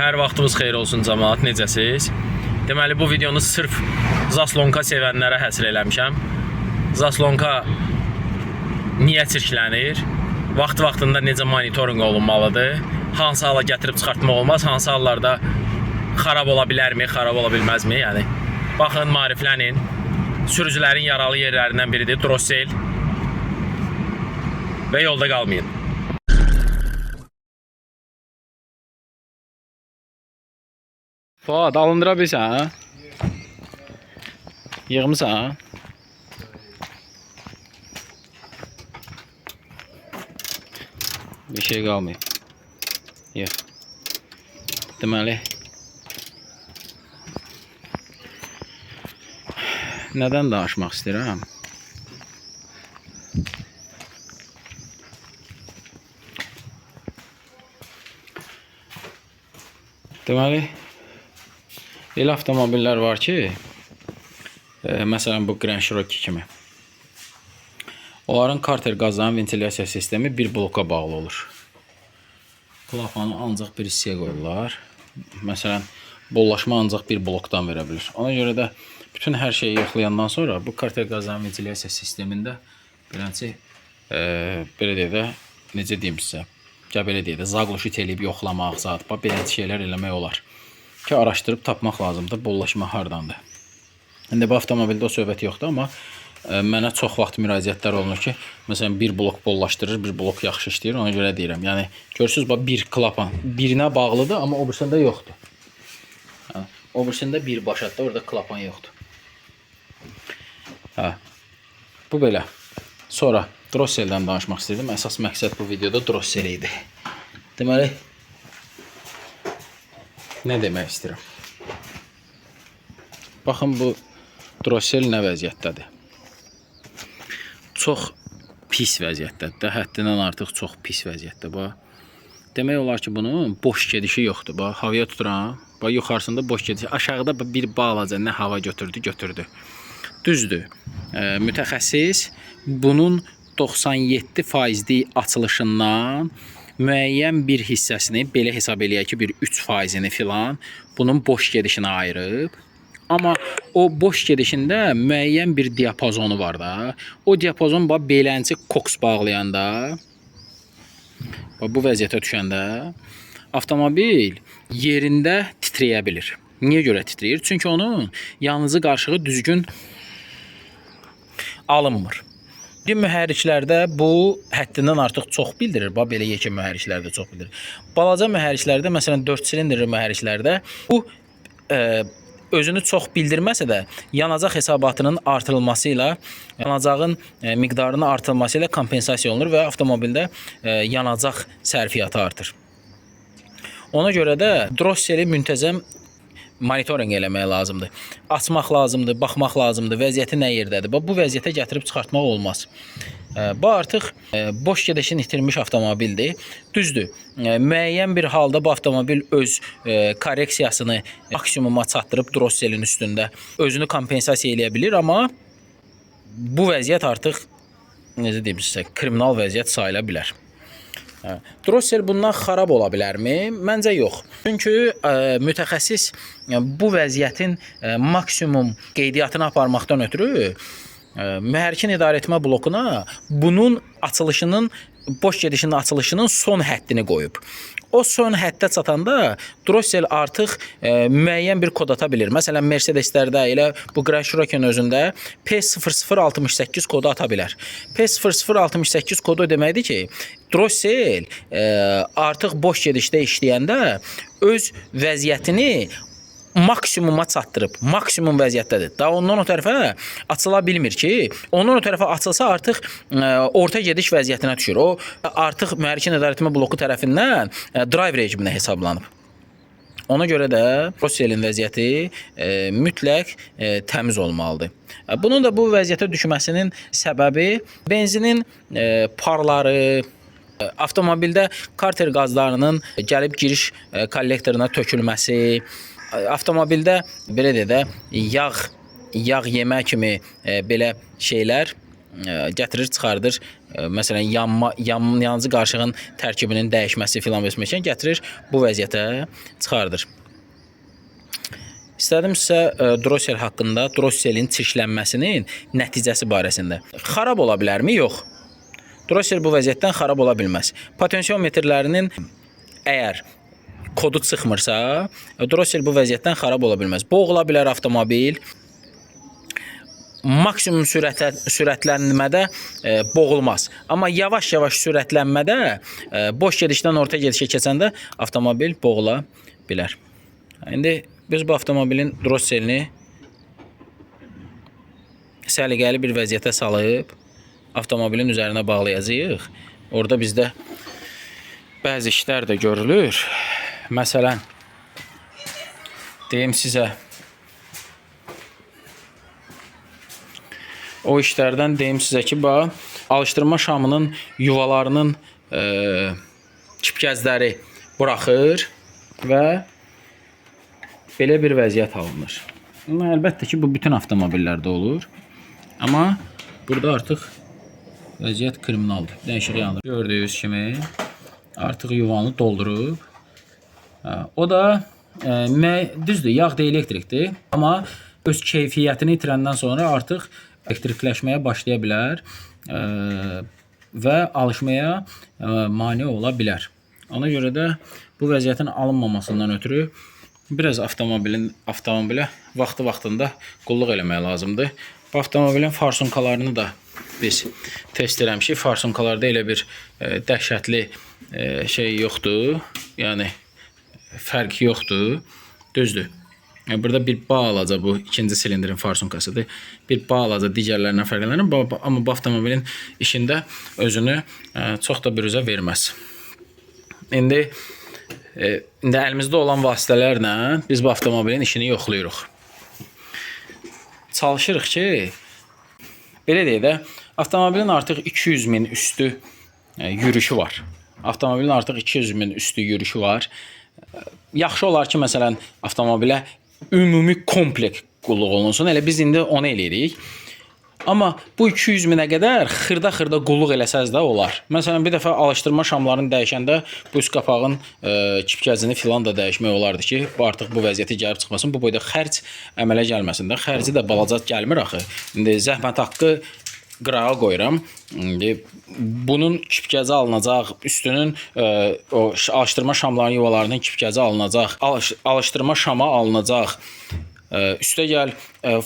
Hər vaxtınız xeyir olsun cəmaət, necəsiz? Deməli, bu videonu sırf Zaslonka sevənlərə həsr eləmişəm. Zaslonka niyə çirklənir? Vaxt-vaxtında necə monitoring olunmalıdır? Hansı hala gətirib çıxartmaq olmaz? Hansı hallarda xarab ola bilərmi, xarab ola bilməzmi? Yəni, baxın, mariflənin. Sürücülərin yaralı yerlərindən biridir, Drossel. Və yolda qalmayın. Fuad, alındıra bilsən, hə? Yığmısan, hə? Bir şey qalmayıb. Yığ. Deməli, nədən danışmaq istəyirəm? Deməli, elə avtomobillər var ki, məsələn bu Grand Cherokee kimi. Onların karter qazanın ventilyasiya sistemi bir bloka bağlı olur. Klapanı ancaq bir hissəyə qoyurlar. Məsələn, bollaşma ancaq bir blokdan verə bilir. Ona görə də bütün hər şeyi yoxlayandan sonra bu karter qazanın ventilyasiya sistemində beləncə, belə deyə də, necə deyim sizə, belə deyə də, zaqluşit eləyib yoxlamaq, zat, beləncə şeylər eləmək olar. Ki, araşdırıb tapmaq lazımdır, bollaşma hardandır. İndi bu avtomobildə o söhbət yoxdur, amma mənə çox vaxt müraciətlər olunur ki, məsələn, bir blok bollaşdırır, bir blok yaxşı işləyir, ona görə deyirəm. Yəni, görürsünüz, bir klapan birinə bağlıdır, amma o birisində yoxdur. O birisində bir başatda, orada klapan yoxdur. Bu belə. Sonra Drosseldən danışmaq istəyirdim. Əsas məqsəd bu videoda Drossel idi. Deməli, nə demək istəyirəm? Baxın, bu Drossel nə vəziyyətdədir? Çox pis vəziyyətdədir. Həddindən artıq çox pis vəziyyətdə. Demək olar ki, bunun boş gedişi yoxdur. Havaya tuturam. Yuxarısında boş gedişi. Aşağıda bir balaca nə hava götürdü. Düzdür. Mütəxəssis bunun 97% açılışından müəyyən bir hissəsini, belə hesab eləyək ki, bir 3%-ni filan bunun boş gedişinə ayırıb. Amma o boş gedişində müəyyən bir diapazonu var da. O diapazon beləncə koks bağlayanda, bu vəziyyətə düşəndə avtomobil yerində titrəyə bilir. Niyə görə titrəyir? Çünki onun yanıcı qarışığı düzgün alınmır. Mühərriklərdə bu həddindən artıq çox bildirir. Belə yekə mühərriklərdə çox bildirir. Balaca mühərriklərdə, məsələn 4 silindirli mühərriklərdə bu özünü çox bildirməsə də yanacaq hesabatının artırılması ilə, yanacağın miqdarının artırılması ilə kompensasiya olunur və avtomobildə yanacaq sərfiyyatı artır. Ona görə də Drosseli müntəzəm monitoring eləmək lazımdır. Açmaq lazımdır, baxmaq lazımdır, vəziyyəti nə yerdədir. Bu vəziyyətə gətirib çıxartmaq olmaz. Bu artıq boş gedişini itirmiş avtomobildir. Düzdür, müəyyən bir halda bu avtomobil öz korreksiyasını maksimuma çatdırıb Drosselin üstündə özünü kompensasiya eləyə bilir, amma bu vəziyyət artıq, necə deyim sizə, kriminal vəziyyət sayıla bilər. Drossel bundan xarab ola bilərmi? Məncə yox. Çünki mütəxəssis bu vəziyyətin maksimum qeydiyyatını aparmaqdan ötürü mühərrikin idarəetmə blokuna bunun açılışının, boş gedişinin açılışının son həddini qoyub. O son həddə çatanda Drossel artıq müəyyən bir kod ata bilir. Məsələn, Mercedeslərdə elə bu Grand Cherokee'nin özündə P0068 kodu ata bilər. P0068 kodu deməkdir ki, Drossel artıq boş gedişdə işləyəndə öz vəziyyətini maksimuma çatdırıb, maksimum vəziyyətdədir. Daha ondan o tərəfə açıla bilmir ki, ondan o tərəfə açılsa artıq orta gediş vəziyyətinə düşür. O artıq mühərrikin idarəetmə bloku tərəfindən drive rejiminə hesablanıb. Ona görə də Drosselin vəziyyəti mütləq təmiz olmalıdır. Bunun da bu vəziyyətə düşməsinin səbəbi benzinin parları, avtomobildə karter qazlarının gəlib giriş kollektoruna tökülməsi, avtomobildə belə deyə də yağ yemə kimi belə şeylər gətirir, çıxardır məsələn yanıcı qarışığın tərkibinin dəyişməsi filan verməkən gətirir bu vəziyyətə çıxardır. İstədim sizə drossel haqqında, drosselin çirklənməsinin nəticəsi barəsində. Xarab ola bilərmi? Yox. Drossel bu vəziyyətdən xarab ola bilməz. Potensiometrlərinin əgər kodu çıxmırsa, drossel bu vəziyyətdən xarab ola bilməz. Boğula bilər avtomobil. Maksimum sürətlənmədə boğulmaz. Amma yavaş-yavaş sürətlənmədə, boş gedişdən orta gedişə keçəndə avtomobil boğula bilər. İndi biz bu avtomobilin drosselini səliqəli bir vəziyyətə salıb avtomobilin üzərinə bağlayacağıq. Orada bizdə bəzi işlər də görülür. Məsələn, deyim sizə, o işlərdən deyim sizə ki, alışdırma şamının yuvalarının kipgəzləri buraxır və belə bir vəziyyət alınır. Əlbəttə ki, bu bütün avtomobillərdə olur. Amma burada artıq vəziyyət kriminaldır. Dəyişir yandır. Gördüyünüz kimi artıq yuvanı doldurub. O da düzdür, yağ da elektrikdir. Amma öz keyfiyyətini itirəndən sonra artıq elektrikləşməyə başlaya bilər və alışmaya mane ola bilər. Ona görə də bu vəziyyətin alınmamasından ötürü biraz avtomobilə vaxtı-vaxtında qulluq eləmək lazımdır. Bu avtomobilin farsunkalarını da biz test eləmişik. Farsunkalarda elə bir dəhşətli şey yoxdur. Yəni fərq yoxdur. Düzdür. Burada bir balaca bu ikinci silindrin farsunkasıdır. Bir balaca digərlərindən fərqlənir. Amma bu avtomobilin işində özünü çox da bürüzə verməz. İndi əlimizdə olan vasitələrlə biz bu avtomobilin işini yoxlayırıq. Çalışırıq ki, belə deyək də, avtomobilin artıq 200 min üstü yürüşü var. Avtomobilin artıq 200 min üstü yürüşü var. Yaxşı olar ki, məsələn, avtomobilə ümumi komplekt qulluq olunsun. Elə biz indi onu eləyirik. Amma bu 200 minə qədər xırda qulluq eləsəz də olar. Məsələn, bir dəfə alışdırma şamlarını dəyişəndə bu üst qapağın kipgəzini filan da dəyişmək olardı ki, artıq bu vəziyyəti gəlib çıxmasın. Bu boyda xərc əmələ gəlməsin də. Xərci də balaca gəlmir axı. İndi zəhmət haqqı qırağa qoyuram. İndi bunun kipgəzi alınacaq, üstünün o alışdırma şamlarının yuvalarının kipgəzi alınacaq, alışdırma şama alınacaq. Üstə gəl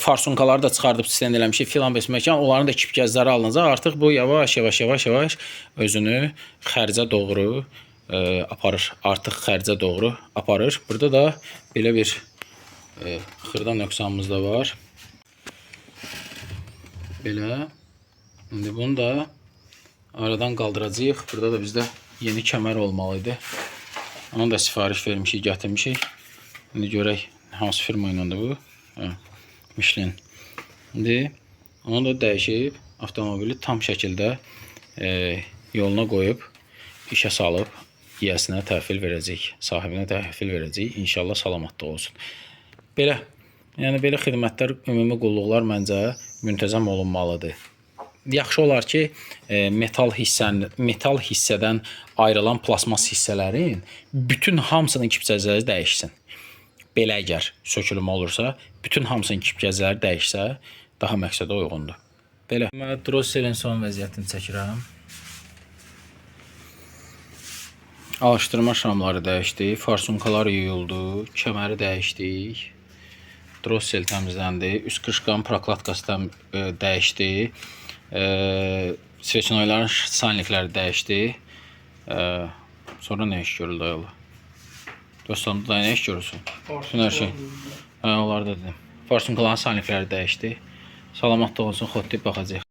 farsunkaları da çıxardıb sistem eləmişik filan besməkən, onların da kipgəzləri alınacaq. Artıq bu yavaş özünü xərcə doğru aparır. Artıq xərcə doğru aparır. Burada da belə bir xırda nöqsanımız da var. Belə. İndi bunu da aradan qaldıracağıq. Burada da bizdə yeni kəmər olmalıydı. Onu da sifariş vermişik, gətirmişik. İndi görək hansı firma ilə bu? Michelin. İndi onu da dəyişib avtomobili tam şəkildə yoluna qoyub işə salıb yiyəsinə təhvil verəcəyik, sahibinə təhvil verəcəyik. İnşallah salamatda olsun. Belə. Yəni belə xidmətlər, ümumi qulluqlar məncə müntəzəm olunmalıdır. Yaxşı olar ki, metal hissədən ayrılan plasmas hissələrin bütün hamısının kipgəzləri dəyişsin. Belə əgər sökülmə olursa, bütün hamısının kipgəzləri dəyişsə, daha məqsədə uyğundur. Belə. Drosselin son vəziyyətini çəkirəm. Alışdırma şamları dəyişdik, farsunkalar yuyuldu, kəməri dəyişdik, drossel təmizləndi, üst qırışqanın prokladkası dəyişdi, sveçnoyların sanlikləri dəyişdi. Sonra nə iş görüldü ayılı? Dostlarımda da nə iş görürsün? Bütün hər şey. Onlar da dedim. Farsunkaların sanlikləri dəyişdi. Salamatda olsun, xod deyib baxacaq.